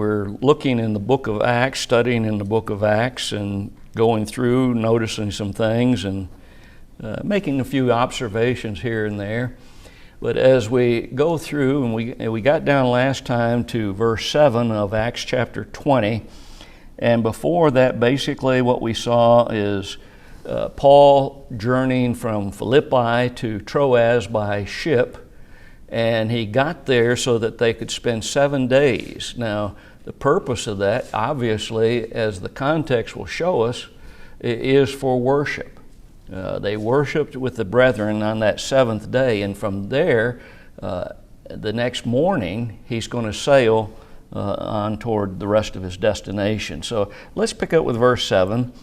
We're looking in the book of Acts, studying in the book of Acts, and going through, noticing some things, and making a few observations here and there. But as we go through, and we got down last time to verse 7 of Acts chapter 20, and before that, basically what we saw is Paul journeying from Philippi to Troas by ship, and he got there so that they could spend 7 days. Now, the purpose of that, obviously, as the context will show us, is for worship. They worshiped with the brethren on that 7th day, and from there, the next morning, he's going to sail on toward the rest of his destination. So let's pick up with verse 7.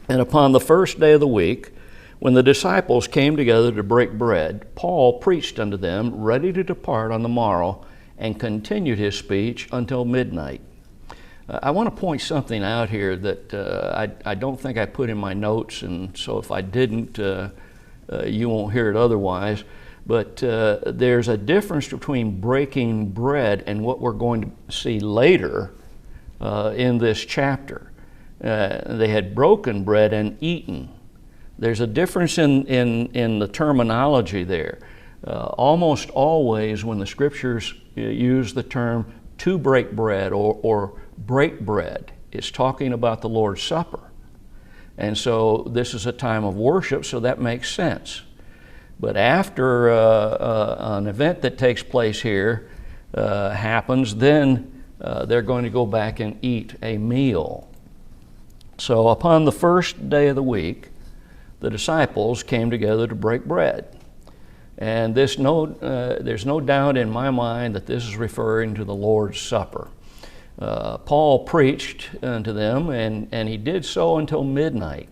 And upon the first day of the week, when the disciples came together to break bread, Paul preached unto them, ready to depart on the morrow, and continued his speech until midnight. I want to point something out here that I don't think I put in my notes, and so if I didn't, you won't hear it otherwise. But there's a difference between breaking bread and what we're going to see later in this chapter. They had broken bread and eaten. There's a difference in the terminology there. Almost always when the scriptures use the term to break bread or break bread, it's talking about the Lord's Supper. And so this is a time of worship, so that makes sense. But after an event that takes place here happens, then they're going to go back and eat a meal. So upon the first day of the week, the disciples came together to break bread. And there's no doubt in my mind that this is referring to the Lord's Supper. Paul preached unto them, and he did so until midnight.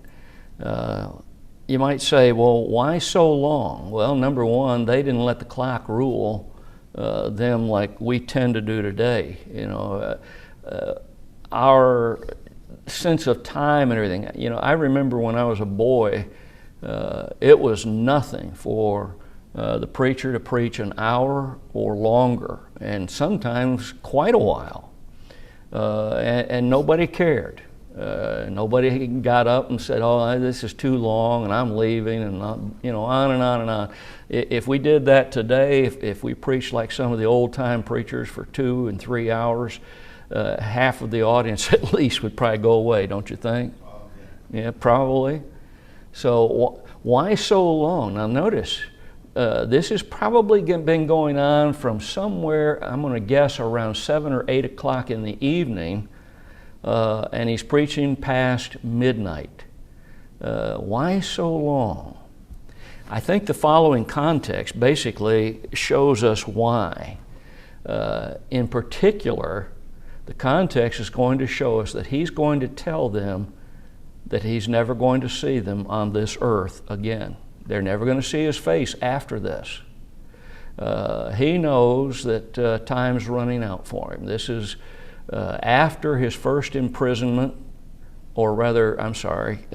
You might say, well, why so long? Well, number one, they didn't let the clock rule them like we tend to do today. You know, our sense of time and everything. You know, I remember when I was a boy, it was nothing for the preacher to preach an hour or longer, and sometimes quite a while, and nobody cared. Nobody got up and said, "Oh, this is too long, and I'm leaving," and on and on and on. If we did that today, if we preached like some of the old-time preachers for 2 and 3 hours, half of the audience at least would probably go away, don't you think? Yeah, probably. So why so long? Now notice, this has probably been going on from somewhere, I'm going to guess, around 7 or 8 o'clock in the evening, and he's preaching past midnight. Why so long? I think the following context basically shows us why. In particular, the context is going to show us that he's going to tell them that he's never going to see them on this earth again. They're never going to see his face after this. He knows that time's running out for him. This is after his first imprisonment, or rather, I'm sorry,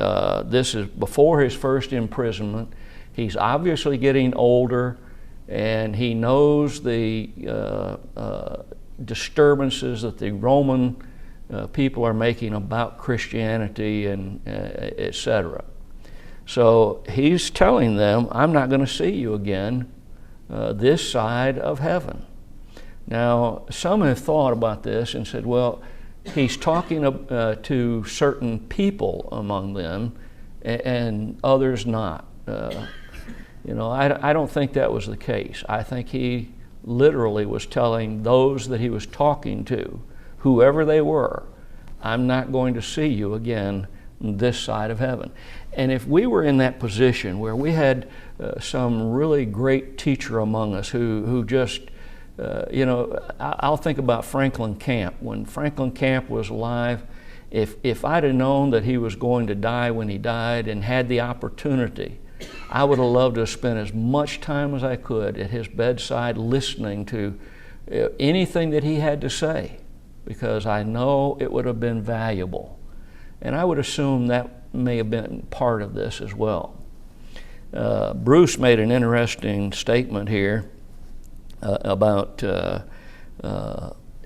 this is before his first imprisonment. He's obviously getting older, and he knows the disturbances that the Roman people are making about Christianity and etc. So he's telling them, I'm not going to see you again this side of heaven. Now, some have thought about this and said, well, he's talking to certain people among them and others not. I don't think that was the case. I think he literally was telling those that he was talking to, whoever they were, I'm not going to see you again this side of heaven. And if we were in that position where we had some really great teacher among us who just, I'll think about Franklin Camp. When Franklin Camp was alive, if I'd have known that he was going to die when he died and had the opportunity, I would have loved to have spent as much time as I could at his bedside listening to anything that he had to say, because I know it would have been valuable. And I would assume that may have been part of this as well. Bruce made an interesting statement here about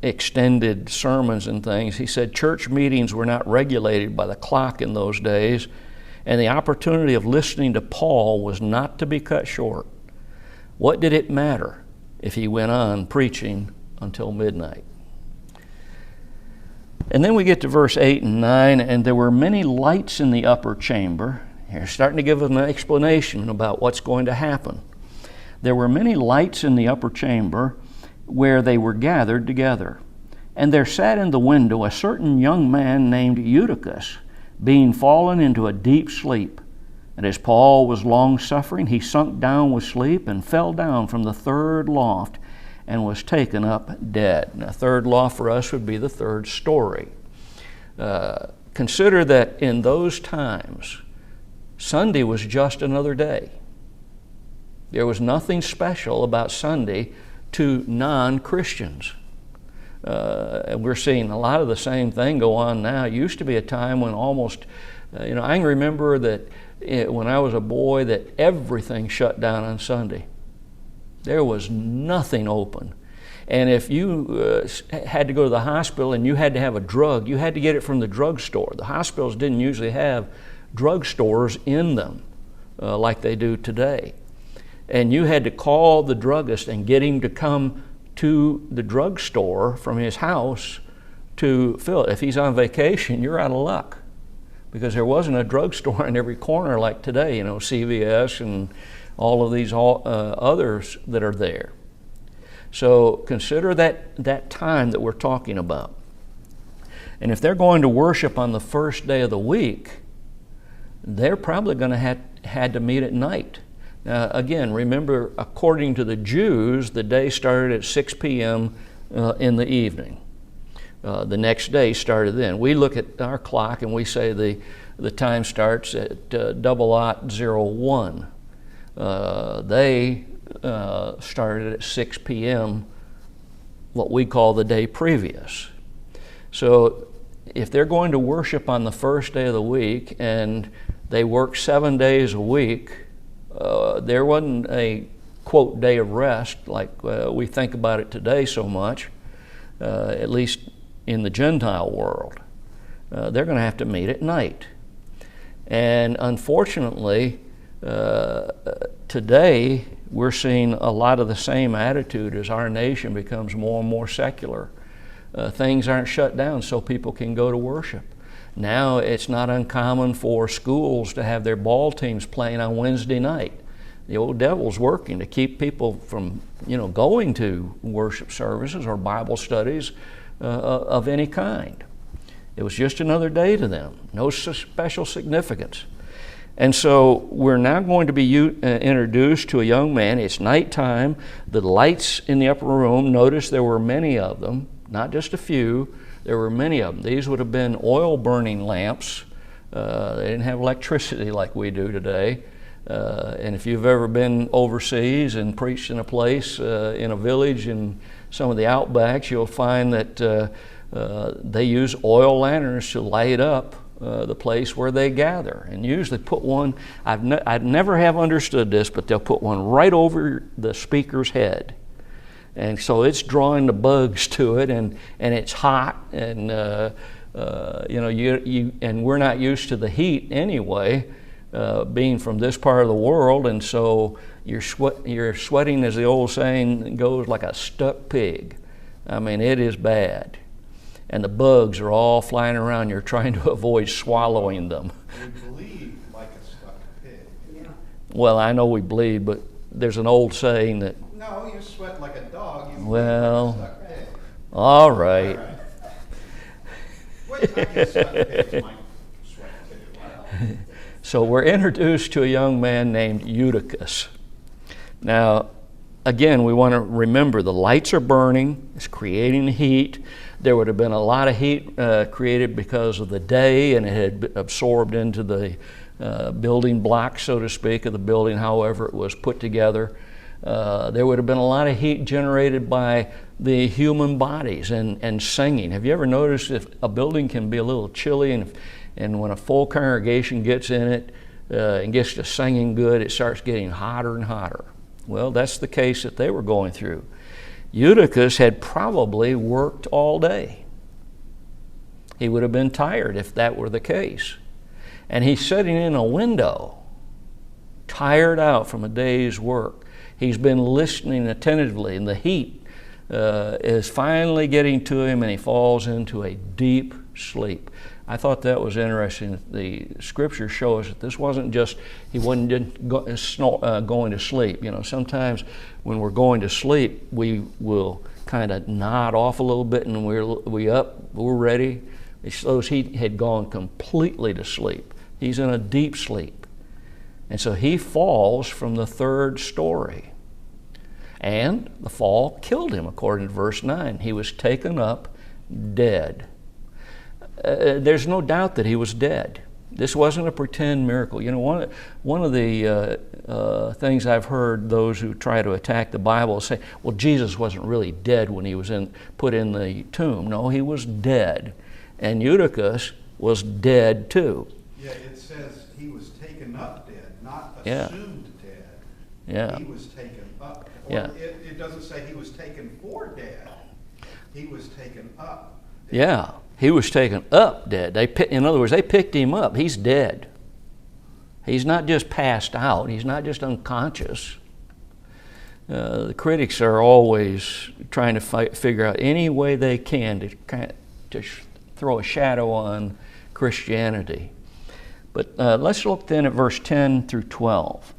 extended sermons and things. He said church meetings were not regulated by the clock in those days, and the opportunity of listening to Paul was not to be cut short. What did it matter if he went on preaching until midnight? And then we get to verse 8 and 9, and there were many lights in the upper chamber. Here, starting to give us an explanation about what's going to happen. There were many lights in the upper chamber where they were gathered together. And there sat in the window a certain young man named Eutychus, being fallen into a deep sleep. And as Paul was long-suffering, he sunk down with sleep and fell down from the third loft and was taken up dead. Now, third loft for us would be the third story. Consider that in those times, Sunday was just another day. There was nothing special about Sunday to non-Christians. And we're seeing a lot of the same thing go on now. It used to be a time when almost, I can remember that when I was a boy that everything shut down on Sunday. There was nothing open. And if you had to go to the hospital and you had to have a drug, you had to get it from the drugstore. The hospitals didn't usually have drugstores in them like they do today. And you had to call the druggist and get him to come to the drugstore from his house to fill it. If he's on vacation, you're out of luck, because there wasn't a drugstore in every corner like today, CVS and all of these others that are there. So consider that time that we're talking about. And if they're going to worship on the first day of the week, they're probably going to had to meet at night. Now, again, remember, according to the Jews, the day started at 6 p.m. In the evening. The next day started then. We look at our clock and we say the time starts at 00:01. They started at 6 p.m., what we call the day previous. So if they're going to worship on the first day of the week and they work 7 days a week, there wasn't a, quote, day of rest like we think about it today so much, at least in the Gentile world. They're going to have to meet at night. And unfortunately, today we're seeing a lot of the same attitude as our nation becomes more and more secular. Things aren't shut down so people can go to worship. Now it's not uncommon for schools to have their ball teams playing on Wednesday night. The old devil's working to keep people from, going to worship services or Bible studies of any kind. It was just another day to them, no special significance. And so we're now going to be introduced to a young man. It's nighttime. The lights in the upper room, notice there were many of them, not just a few. There were many of them. These would have been oil-burning lamps. They didn't have electricity like we do today. And if you've ever been overseas and preached in a place, in a village in some of the outbacks, you'll find that they use oil lanterns to light up the place where they gather, and usually put one, I'd never have understood this, but they'll put one right over the speaker's head. And so it's drawing the bugs to it, and it's hot, and and we're not used to the heat anyway, being from this part of the world, and so you're sweating, as the old saying goes, like a stuck pig. I mean, it is bad. And the bugs are all flying around. You're trying to avoid swallowing them. We bleed like a stuck pig. Yeah. Well, I know we bleed, but there's an old saying that... No, you sweat like a dog. You Well, bleed like a stuck pig. All right. All right. Wait, I guess stuck pigs might sweat too. So we're introduced to a young man named Eutychus. Now, again, we want to remember the lights are burning. It's creating heat. There would have been a lot of heat created because of the day, and it had absorbed into the building blocks, so to speak, of the building, however it was put together. There would have been a lot of heat generated by the human bodies and singing. Have you ever noticed if a building can be a little chilly, and when a full congregation gets in it and gets to singing good, it starts getting hotter and hotter? Well, that's the case that they were going through. Eutychus had probably worked all day. He would have been tired if that were the case. And he's sitting in a window, tired out from a day's work. He's been listening attentively, and the heat is finally getting to him, and he falls into a deep sleep. I thought that was interesting. The scriptures show us that this wasn't just, he wasn't going to sleep. You know, sometimes when we're going to sleep, we will kind of nod off a little bit, and we're ready. It shows he had gone completely to sleep. He's in a deep sleep. And so he falls from the 3rd story. And the fall killed him, according to verse 9. He was taken up dead. There's no doubt that he was dead. This wasn't a pretend miracle. You know, one of the things I've heard those who try to attack the Bible say, well, Jesus wasn't really dead when he was put in the tomb. No, he was dead. And Eutychus was dead too. Yeah, it says he was taken up dead, not assumed dead. Yeah. He was taken up. Or Yeah. It doesn't say he was taken for dead. He was taken up dead. Yeah, he was taken up dead. In other words, they picked him up. He's dead. He's not just passed out. He's not just unconscious. The critics are always trying to figure out any way they can to throw a shadow on Christianity. But let's look then at verse 10 through 12.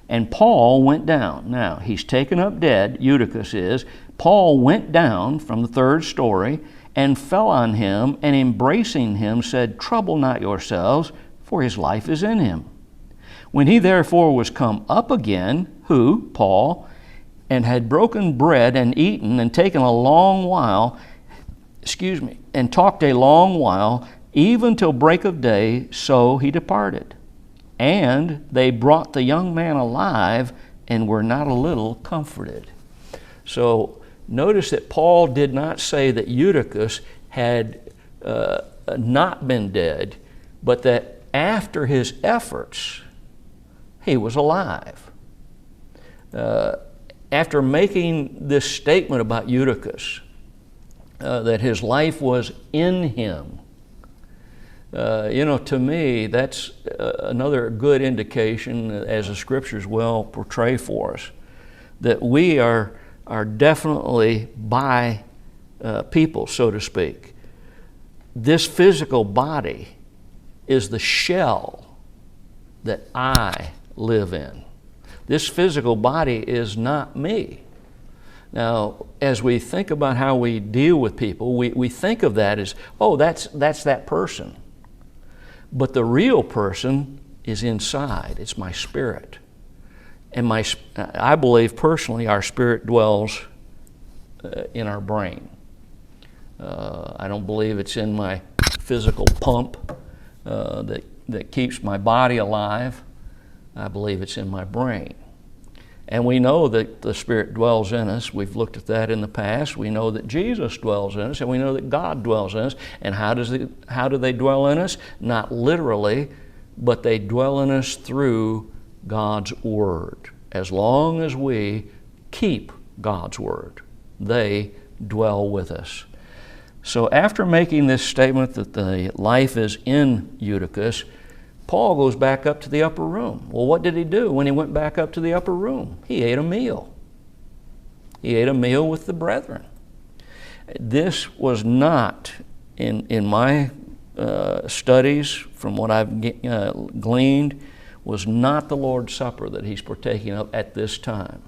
And Paul went down. Now, he's taken up dead, Eutychus is. Paul went down from the 3rd story and fell on him, and embracing him said, Trouble not yourselves, for his life is in him. When he therefore was come up again, who, Paul, and had broken bread and eaten and taken a long while, and talked a long while, even till break of day, so he departed. And they brought the young man alive, and were not a little comforted. So notice that Paul did not say that Eutychus had not been dead, but that after his efforts, he was alive. After making this statement about Eutychus, that his life was in him, to me, that's another good indication, as the scriptures well portray for us, that we are definitely by people, so to speak. This physical body is the shell that I live in. This physical body is not me. Now, as we think about how we deal with people, we think of that as, oh, that's that person. But the real person is inside. It's my spirit. And I believe personally our spirit dwells in our brain. I don't believe it's in my physical pump that keeps my body alive. I believe it's in my brain. And we know that the Spirit dwells in us. We've looked at that in the past. We know that Jesus dwells in us, and we know that God dwells in us. And how do they dwell in us? Not literally, but they dwell in us through God's Word. As long as we keep God's Word, they dwell with us. So after making this statement that the life is in Eutychus, Paul goes back up to the upper room. Well, what did he do when he went back up to the upper room? He ate a meal. He ate a meal with the brethren. This was not, in my studies, from what I've gleaned, was not the Lord's Supper that he's partaking of at this time.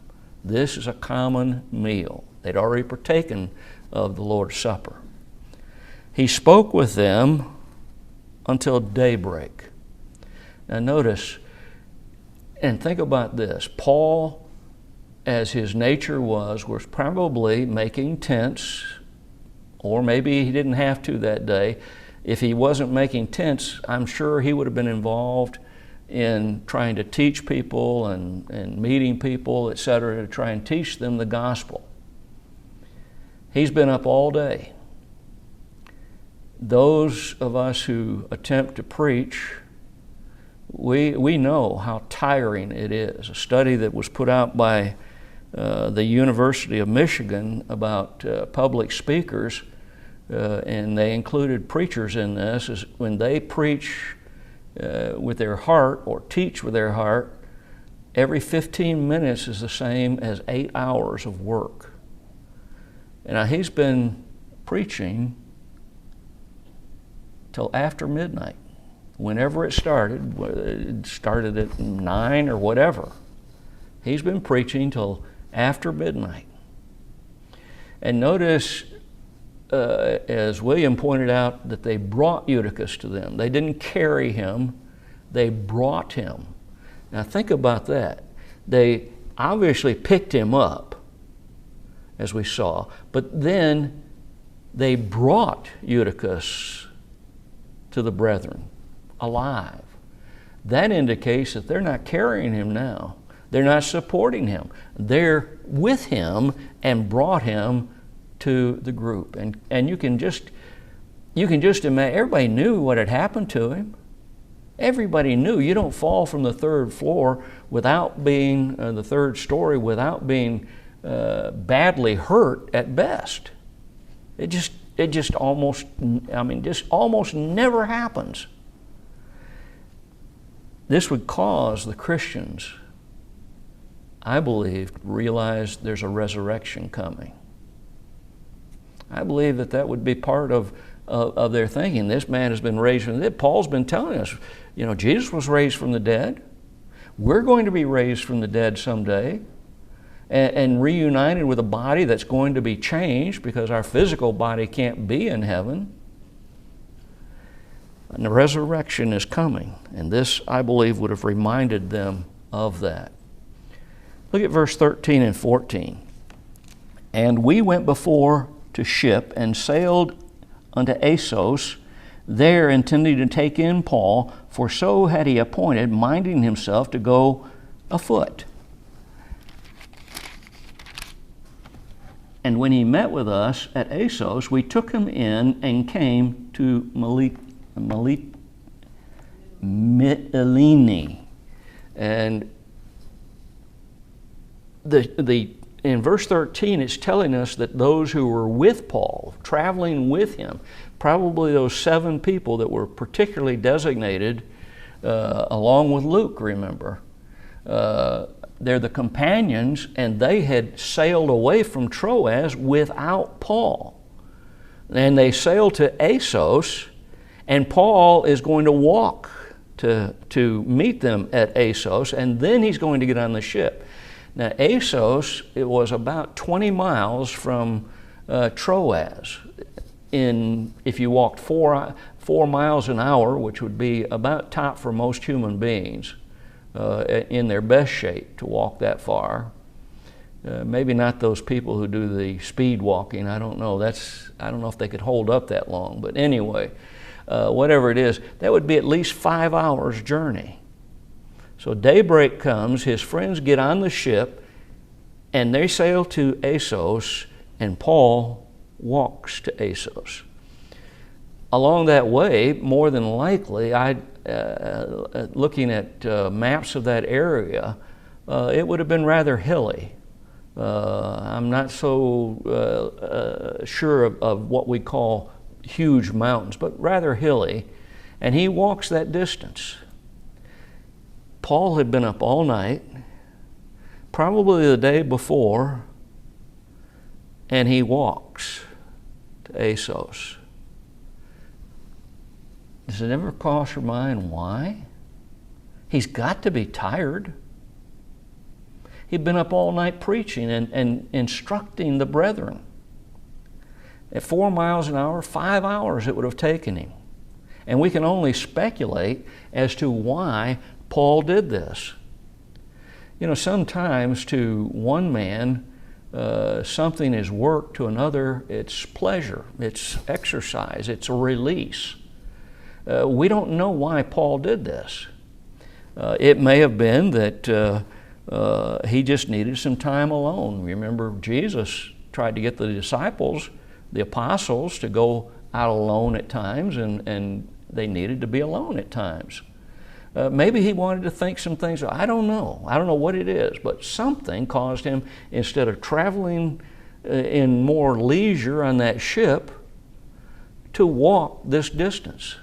This is a common meal. They'd already partaken of the Lord's Supper. He spoke with them until daybreak. Now notice, and think about this, Paul, as his nature was probably making tents, or maybe he didn't have to that day. If he wasn't making tents, I'm sure he would have been involved in trying to teach people and meeting people, etc., to try and teach them the gospel. He's been up all day. Those of us who attempt to preach, we know how tiring it is. A study that was put out by the University of Michigan about public speakers, and they included preachers in this, is when they preach with their heart or teach with their heart, every 15 minutes is the same as 8 hours of work. And now he's been preaching till after midnight. Whenever it started at 9 or whatever, he's been preaching till after midnight. And notice, as William pointed out, that they brought Eutychus to them. They didn't carry him, they brought him. Now think about that. They obviously picked him up, as we saw, but then they brought Eutychus to the brethren alive. That indicates that they're not carrying him now. They're not supporting him. They're with him and brought him to the group. And you can just imagine, everybody knew what had happened to him. Everybody knew. You don't fall from the third floor without being, the third story, without being badly hurt at best. It just almost never happens. This would cause the Christians, I believe, to realize there's a resurrection coming. I believe that would be part of their thinking. This man has been raised from the dead. Paul's been telling us, Jesus was raised from the dead. We're going to be raised from the dead someday and reunited with a body that's going to be changed, because our physical body can't be in heaven. And the resurrection is coming. And this, I believe, would have reminded them of that. Look at verse 13 and 14. And we went before to ship and sailed unto Assos, there intending to take in Paul, for so had he appointed, minding himself to go afoot. And when he met with us at Assos, we took him in and came to Mytilene. And in verse 13, it's telling us that those who were with Paul, traveling with him, probably those 7 people that were particularly designated, along with Luke, remember, they're the companions, and they had sailed away from Troas without Paul. And they sailed to Assos, and Paul is going to walk to meet them at Assos, and then he's going to get on the ship. Now, Assos, it was about 20 miles from Troas. If you walked 4 miles an hour, which would be about top for most human beings, in their best shape to walk that far. Maybe not those people who do the speed walking. I don't know. I don't know if they could hold up that long. But anyway, whatever it is, that would be at least 5 hours journey. So daybreak comes, his friends get on the ship, and they sail to Assos, and Paul walks to Assos. Along that way, more than likely, looking at maps of that area, it would have been rather hilly. I'm not so sure of what we call huge mountains, but rather hilly. And he walks that distance. Paul had been up all night, probably the day before, and he walks to Assos. Does it ever cross your mind why? He's got to be tired. He'd been up all night preaching and instructing the brethren. At 4 miles an hour, 5 hours it would have taken him. And we can only speculate as to why Paul did this. Sometimes to one man, something is work, to another it's pleasure, it's exercise, it's a release. We don't know why Paul did this. It may have been that he just needed some time alone. Remember, Jesus tried to get the disciples, the apostles, to go out alone at times, and they needed to be alone at times. Maybe he wanted to think some things. I don't know. I don't know what it is, but something caused him, instead of traveling in more leisure on that ship, to walk this distance,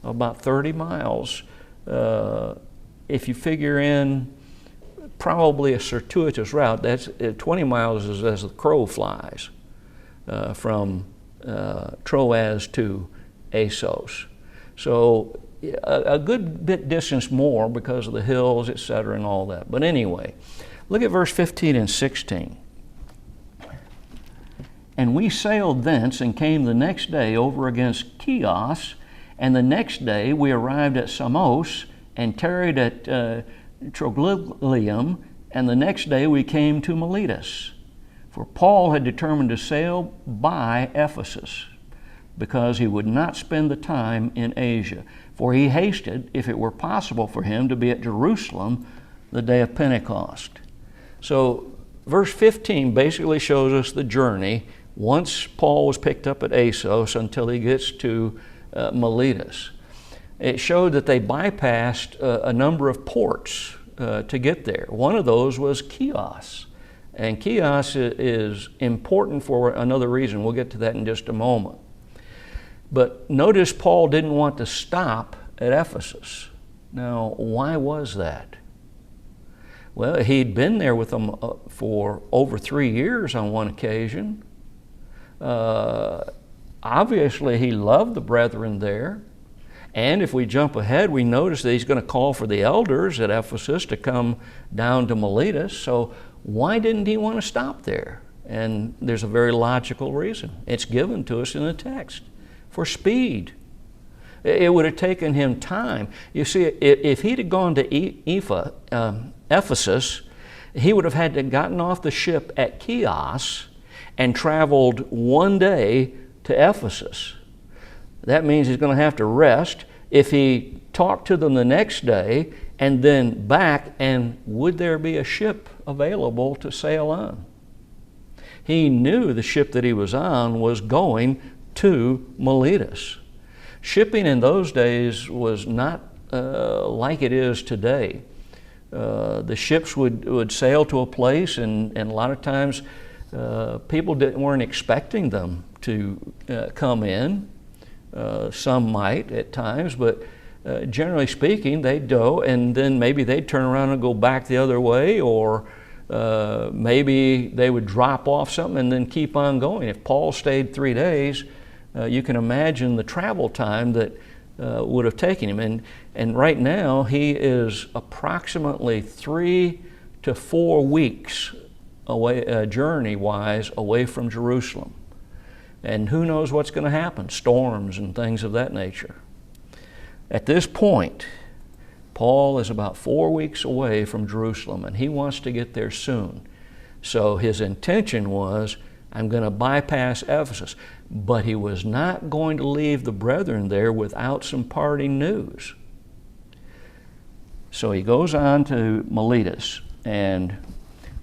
about 30 miles. If you figure in probably a circuitous route, that's 20 miles is as the crow flies from Troas to Assos. So a good bit distance more because of the hills, etc., and all that. But anyway, look at verse 15 and 16. And we sailed thence and came the next day over against Chios, and the next day we arrived at Samos and tarried at Trogyllium, and the next day we came to Miletus. For Paul had determined to sail by Ephesus, because he would not spend the time in Asia. For he hasted, if it were possible for him, to be at Jerusalem the day of Pentecost. So verse 15 basically shows us the journey once Paul was picked up at Assos until he gets to Miletus. It showed that they bypassed a number of ports to get there. One of those was Chios. And Chios is important for another reason. We'll get to that in just a moment. But notice Paul didn't want to stop at Ephesus. Now, why was that? Well, he'd been there with them for over 3 years on one occasion. Obviously, he loved the brethren there. And if we jump ahead, we notice that he's going to call for the elders at Ephesus to come down to Miletus. So why didn't he want to stop there? And there's a very logical reason. It's given to us in the text. For speed. It would have taken him time. You see, if he'd have gone to Ephesus, he would have had to gotten off the ship at Chios and traveled 1 day to Ephesus. That means he's going to have to rest. If he talked to them the next day and then back, and would there be a ship available to sail on? He knew the ship that he was on was going to Miletus. Shipping in those days was not like it is today. The ships would sail to a place, and a lot of times people weren't expecting them to come in. Some might at times, but generally speaking, they'd go, and then maybe they'd turn around and go back the other way, or maybe they would drop off something and then keep on going. If Paul stayed 3 days, you can imagine the travel time that would have taken him. And right now, he is approximately 3 to 4 weeks away, journey-wise, away from Jerusalem. And who knows what's going to happen, storms and things of that nature. At this point, Paul is about 4 weeks away from Jerusalem, and he wants to get there soon. So his intention was, I'm going to bypass Ephesus. But he was not going to leave the brethren there without some parting news. So he goes on to Miletus, and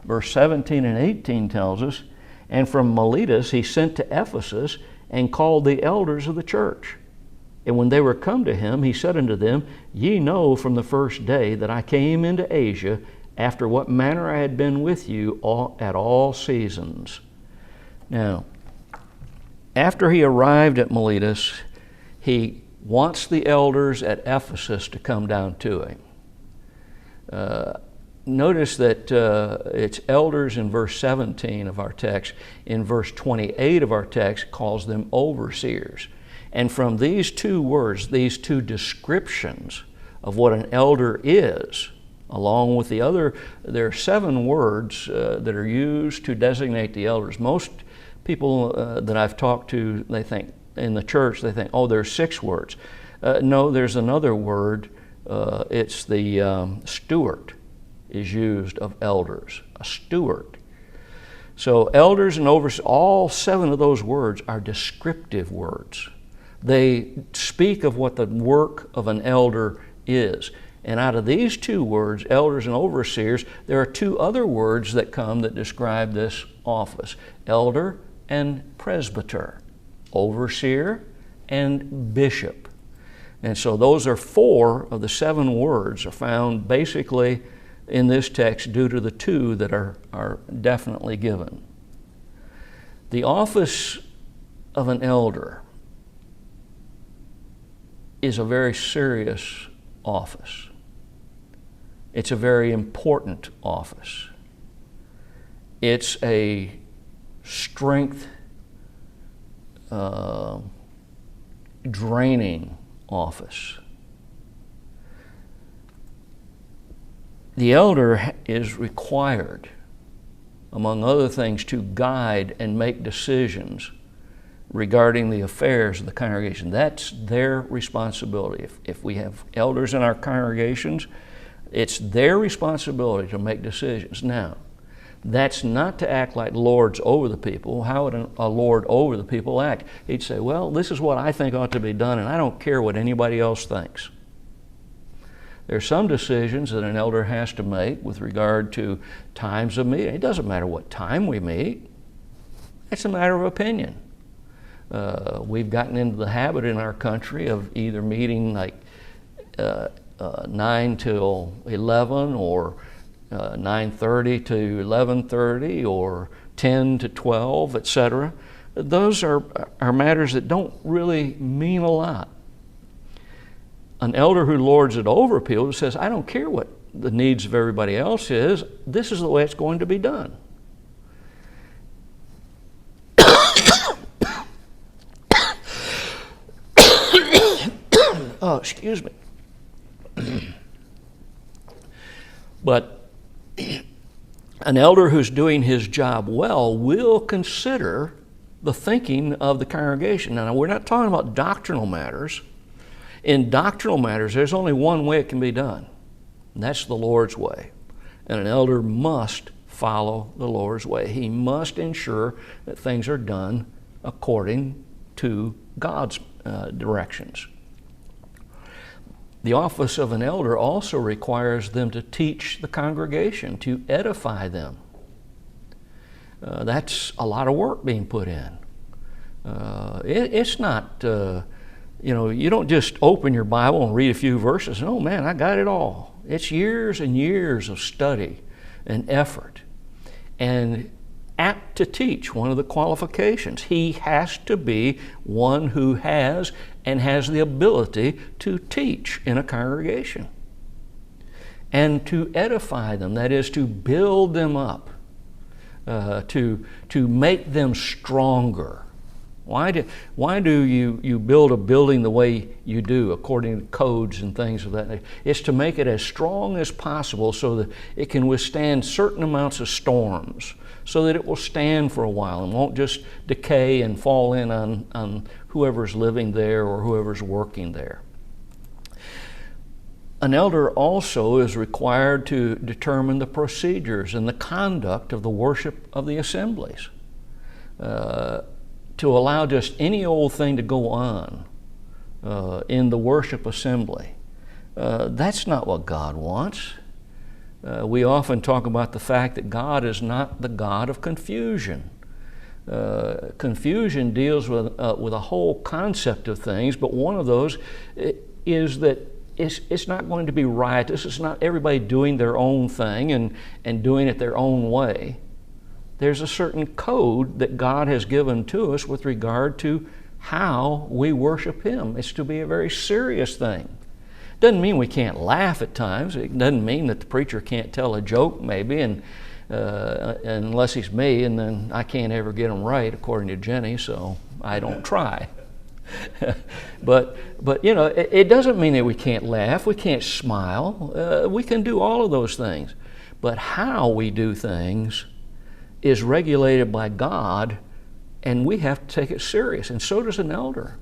verse 17 and 18 tells us, and from Miletus he sent to Ephesus and called the elders of the church. And when they were come to him, he said unto them, Ye know from the first day that I came into Asia, after what manner I had been with you at all seasons. Now, after he arrived at Miletus, he wants the elders at Ephesus to come down to him. Notice that it's elders in verse 17 of our text. In verse 28 of our text, calls them overseers. And from these two words, these two descriptions of what an elder is, along with the other, there are 7 words that are used to designate the elders. Most people that I've talked to, they think, in the church, they think, oh, there's 6 words. No, there's another word. It's the steward is used of elders, a steward. So elders and overseers, all 7 of those words are descriptive words. They speak of what the work of an elder is. And out of these 2 words, elders and overseers, there are 2 other words that come that describe this office: elder and presbyter, overseer and bishop. And so those are 4 of the 7 words are found basically in this text due to the 2 that are definitely given. The office of an elder is a very serious office. It's a very important office. It's a strength draining office. The elder is required, among other things, to guide and make decisions regarding the affairs of the congregation. That's their responsibility. If we have elders in our congregations, it's their responsibility to make decisions. Now, that's not to act like lords over the people. How would a lord over the people act? He'd say, well, this is what I think ought to be done, and I don't care what anybody else thinks. There are some decisions that an elder has to make with regard to times of meeting. It doesn't matter what time we meet. It's a matter of opinion. We've gotten into the habit in our country of either meeting like 9 till 11 or 9:30 to 11:30 or 10 to 12, etc. Those are matters that don't really mean a lot. An elder who lords it over people says, I don't care what the needs of everybody else is, this is the way it's going to be done. Oh, excuse me. But an elder who's doing his job well will consider the thinking of the congregation. Now, we're not talking about doctrinal matters. In doctrinal matters, there's only one way it can be done, and that's the Lord's way. And an elder must follow the Lord's way. He must ensure that things are done according to God's directions. The office of an elder also requires them to teach the congregation, to edify them. That's a lot of work being put in. It's not, you don't just open your Bible and read a few verses and, oh man, I got it all. It's years and years of study and effort. And apt to teach, one of the qualifications. He has to be one who has the ability to teach in a congregation and to edify them, that is, to build them up, to make them stronger. Why do you build a building the way you do, according to codes and things of that nature? It's to make it as strong as possible so that it can withstand certain amounts of storms, so that it will stand for a while and won't just decay and fall in on whoever's living there or whoever's working there. An elder also is required to determine the procedures and the conduct of the worship of the assemblies. To allow just any old thing to go on in the worship assembly, that's not what God wants. We often talk about the fact that God is not the God of confusion. Confusion deals with a whole concept of things, but one of those is that it's not going to be riotous. It's not everybody doing their own thing and doing it their own way. There's a certain code that God has given to us with regard to how we worship Him. It's to be a very serious thing. Doesn't mean we can't laugh at times. It doesn't mean that the preacher can't tell a joke maybe, and unless he's me, and then I can't ever get them right according to Jenny, so I don't try. But it doesn't mean that we can't laugh, we can't smile. We can do all of those things. But how we do things is regulated by God, and we have to take it serious, and so does an elder.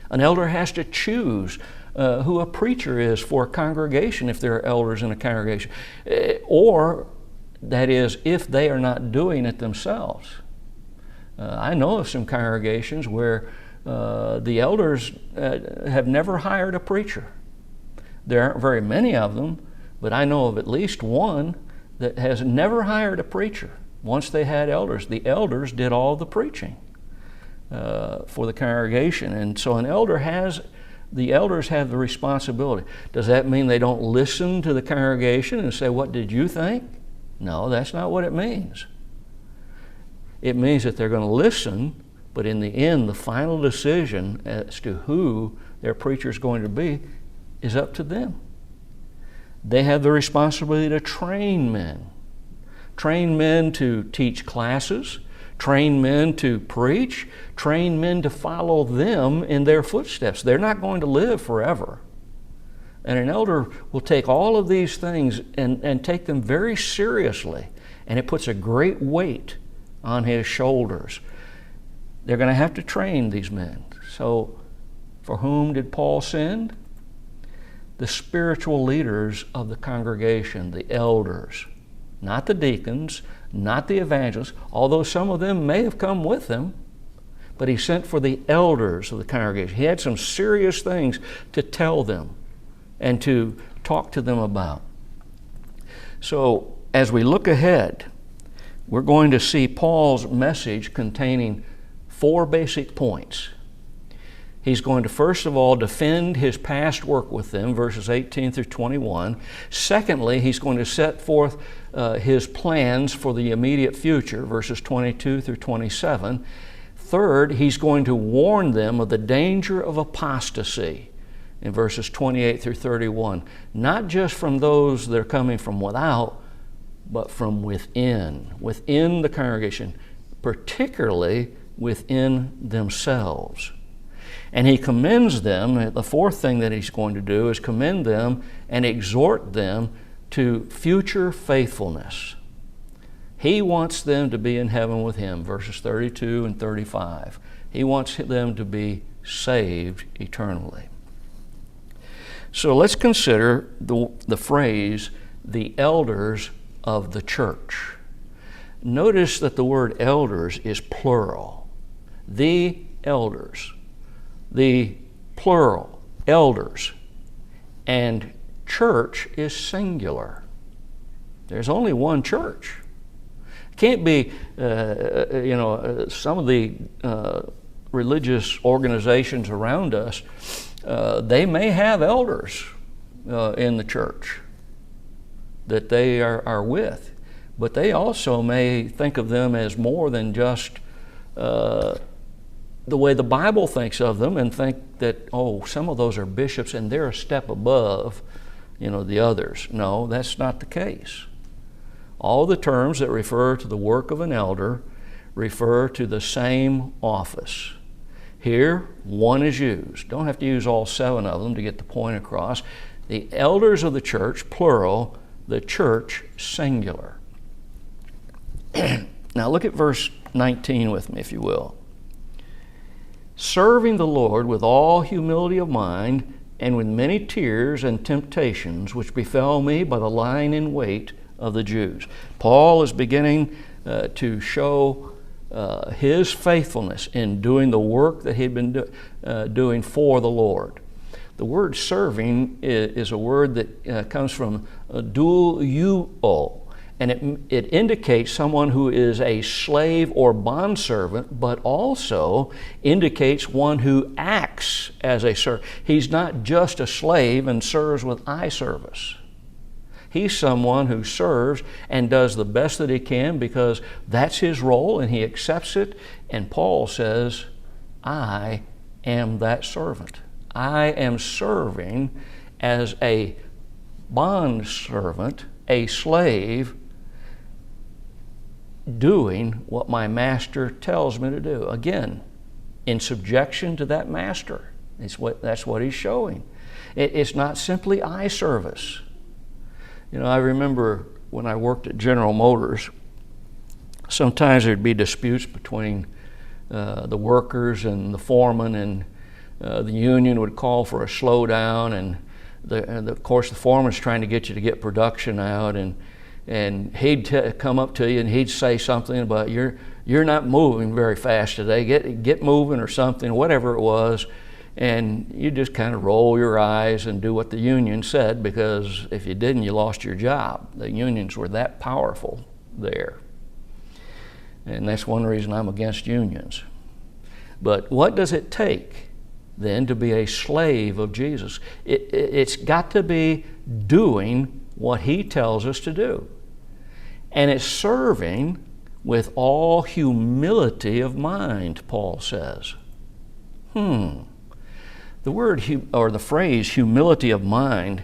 An elder has to choose who a preacher is for a congregation if there are elders in a congregation, or that is, if they are not doing it themselves. I know of some congregations where the elders have never hired a preacher. There aren't very many of them, but I know of at least one that has never hired a preacher. Once they had elders, the elders did all the preaching for the congregation. And so an elder has The elders have the responsibility. Does that mean they don't listen to the congregation and say, what did you think? No, that's not what it means. It means that they're going to listen, but in the end, the final decision as to who their preacher is going to be is up to them. They have the responsibility to train men to teach classes, train men to preach, train men to follow them in their footsteps. They're not going to live forever. And an elder will take all of these things and take them very seriously, and it puts a great weight on his shoulders. They're going to have to train these men. So, for whom did Paul send? The spiritual leaders of the congregation, the elders. Not the deacons, not the evangelists, although some of them may have come with them, but he sent for the elders of the congregation. He had some serious things to tell them and to talk to them about. So, as we look ahead, we're going to see Paul's message containing 4 basic points. He's going to, first of all, defend his past work with them, verses 18 through 21. Secondly, he's going to set forth his plans for the immediate future, verses 22 through 27. Third, he's going to warn them of the danger of apostasy in verses 28 through 31, not just from those that are coming from without, but from within the congregation, particularly within themselves. And he commends them. The fourth thing that he's going to do is commend them and exhort them to future faithfulness. He wants them to be in heaven with him, verses 32 and 35. He wants them to be saved eternally. So let's consider the phrase, the elders of the church. Notice that the word elders is plural. The elders. The plural, elders, and church is singular. There's only one church. It can't be, some of the religious organizations around us, they may have elders in the church that they are with, but they also may think of them as more than just the way the Bible thinks of them, and think that, some of those are bishops and they're a step above, the others. No, that's not the case. All the terms that refer to the work of an elder refer to the same office. Here, one is used. Don't have to use all 7 of them to get the point across. The elders of the church, plural, the church, singular. Now look at verse 19 with me, if you will. Serving the Lord with all humility of mind and with many tears and temptations which befell me by the lying in wait of the Jews. Paul is beginning to show his faithfulness in doing the work that he'd been doing for the Lord. The word serving is a word that comes from doulo, and it indicates someone who is a slave or bondservant, but also indicates one who acts as a servant. He's not just a slave and serves with eye service. He's someone who serves and does the best that he can because that's his role and he accepts it. And Paul says, I am that servant. I am serving as a bondservant, a slave, doing what my master tells me to do. Again, in subjection to that master. That's what he's showing. It's not simply eye service. I remember when I worked at General Motors, sometimes there'd be disputes between the workers and the foreman, and the union would call for a slowdown, and of course the foreman's trying to get you to get production out, and he'd come up to you and he'd say something about you're not moving very fast today, get moving or something, whatever it was, and you just kind of roll your eyes and do what the union said, because if you didn't, you lost your job. The unions were that powerful there, and that's one reason I'm against unions. But what does it take then to be a slave of Jesus. It's got to be doing what He tells us to do. And it's serving with all humility of mind, Paul says. The word, or the phrase, humility of mind,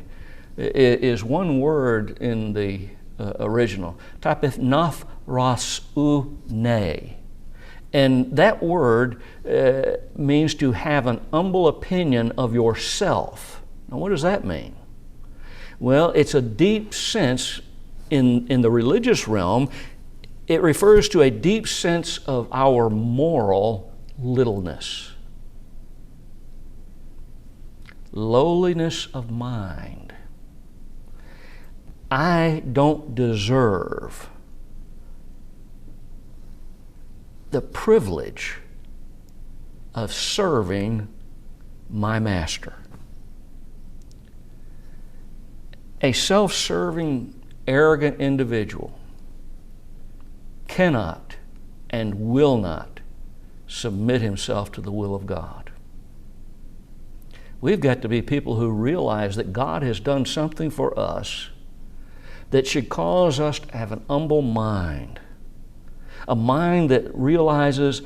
is one word in the original. Tapithnaphrosunne. And that word means to have an humble opinion of yourself. Now, what does that mean? Well, it's a deep sense in the religious realm. It refers to a deep sense of our moral littleness. Lowliness of mind. I don't deserve the privilege of serving my master. A self-serving, arrogant individual cannot and will not submit himself to the will of God. We've got to be people who realize that God has done something for us that should cause us to have an humble mind. A mind that realizes,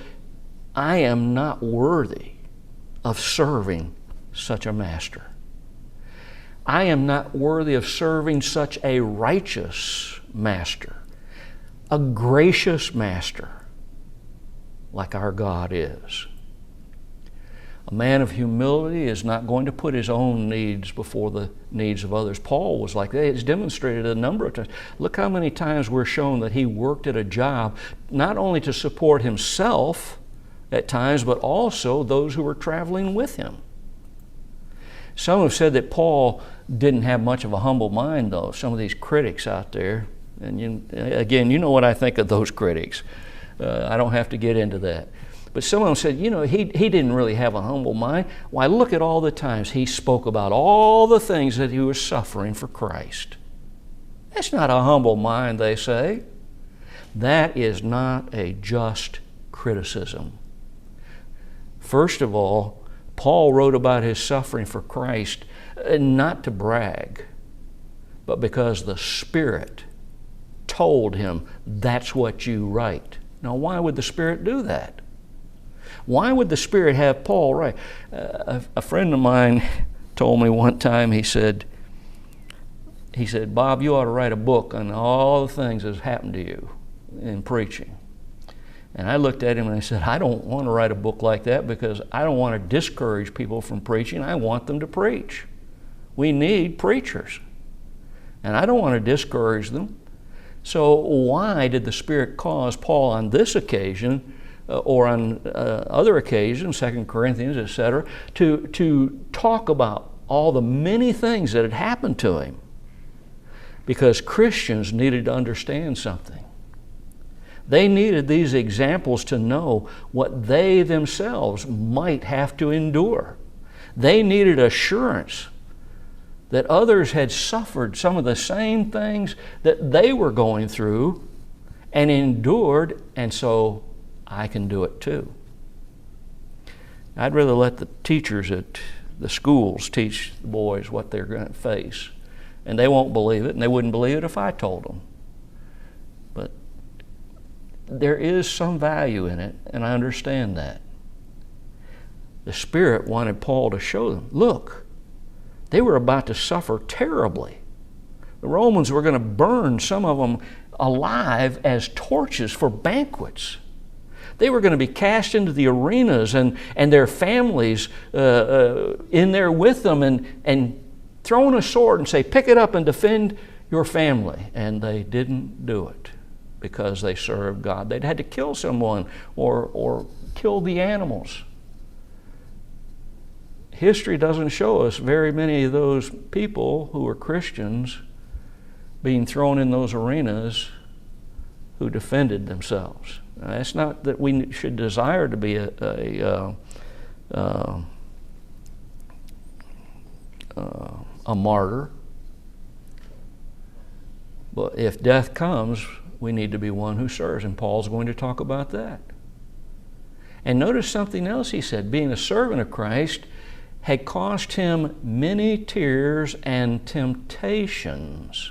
I am not worthy of serving such a master. I am not worthy of serving such a righteous master, a gracious master like our God is. A man of humility is not going to put his own needs before the needs of others. Paul was like that. It's demonstrated a number of times. Look how many times we're shown that he worked at a job not only to support himself at times, but also those who were traveling with him. Some have said that Paul didn't have much of a humble mind, though. Some of these critics out there. And you know what I think of those critics. I don't have to get into that. But someone said, he didn't really have a humble mind. Why, look at all the times he spoke about all the things that he was suffering for Christ. That's not a humble mind, they say. That is not a just criticism. First of all, Paul wrote about his suffering for Christ not to brag, but because the Spirit told him, that's what you write. Now, why would the Spirit do that? Why would the Spirit have Paul write? A friend of mine told me one time, he said, Bob, you ought to write a book on all the things that have happened to you in preaching. And I looked at him and I said, I don't want to write a book like that because I don't want to discourage people from preaching. I want them to preach. We need preachers. And I don't want to discourage them. So why did the Spirit cause Paul on this occasion or on other occasions, 2 Corinthians, etc., to talk about all the many things that had happened to him? Because Christians needed to understand something. They needed these examples to know what they themselves might have to endure. They needed assurance that others had suffered some of the same things that they were going through and endured, and so I can do it too. I'd rather let the teachers at the schools teach the boys what they're going to face. And they won't believe it, and they wouldn't believe it if I told them. But there is some value in it, and I understand that. The Spirit wanted Paul to show them, look, they were about to suffer terribly. The Romans were going to burn some of them alive as torches for banquets. They were going to be cast into the arenas and their families in there with them and thrown a sword and say, pick it up and defend your family. And they didn't do it because they served God. They'd had to kill someone or kill the animals. History doesn't show us very many of those people who were Christians being thrown in those arenas who defended themselves. Now, that's not that we should desire to be a martyr. But if death comes, we need to be one who serves, and Paul's going to talk about that. And notice something else he said. Being a servant of Christ had cost him many tears and temptations.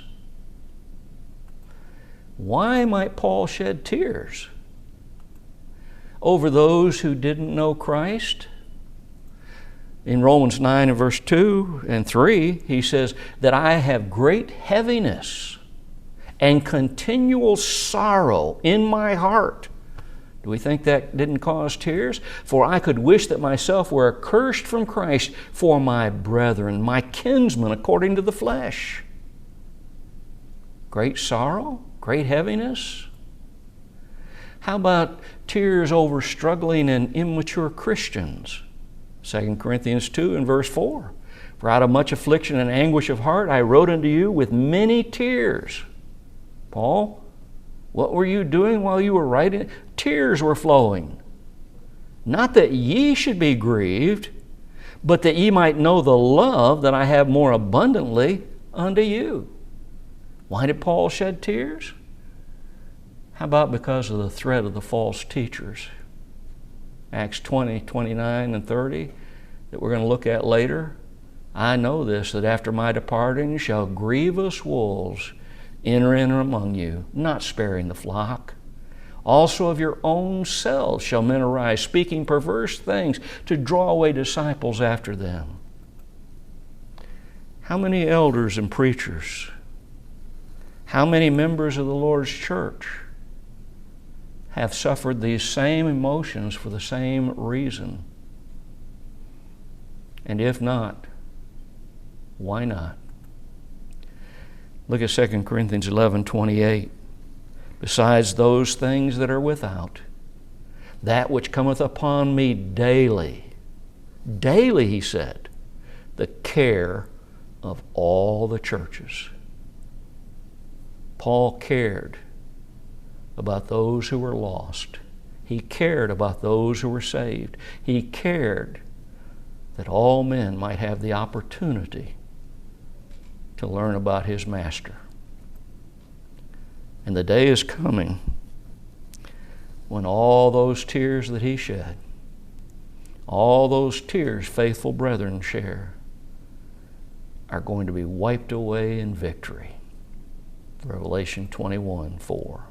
Why might Paul shed tears? Over those who didn't know Christ? In Romans 9 and verse 2 and 3, he says that I have great heaviness and continual sorrow in my heart. Do we think that didn't cause tears? For I could wish that myself were accursed from Christ for my brethren, my kinsmen according to the flesh. Great sorrow? Great heaviness? How about tears over struggling and immature Christians? 2 Corinthians 2 and verse 4. For out of much affliction and anguish of heart I wrote unto you with many tears. Paul, what were you doing while you were writing? Tears were flowing. Not that ye should be grieved, but that ye might know the love that I have more abundantly unto you. Why did Paul shed tears? How about because of the threat of the false teachers? Acts 20, 29, and 30 that we're going to look at later. I know this, that after my departing shall grievous wolves enter in among you, not sparing the flock. Also of your own selves shall men arise, speaking perverse things to draw away disciples after them. How many elders and preachers, how many members of the Lord's church have suffered these same emotions for the same reason? And if not, why not? Look at 2 Corinthians 11:28. Besides those things that are without, that which cometh upon me daily, daily, he said, the care of all the churches. Paul cared about those who were lost. He cared about those who were saved. He cared that all men might have the opportunity to learn about his Master. And the day is coming when all those tears that he shed, all those tears faithful brethren share, are going to be wiped away in victory. Revelation 21:4.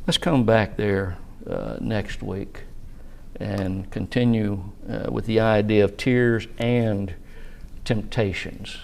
Let's come back there next week and continue with the idea of tears and temptations.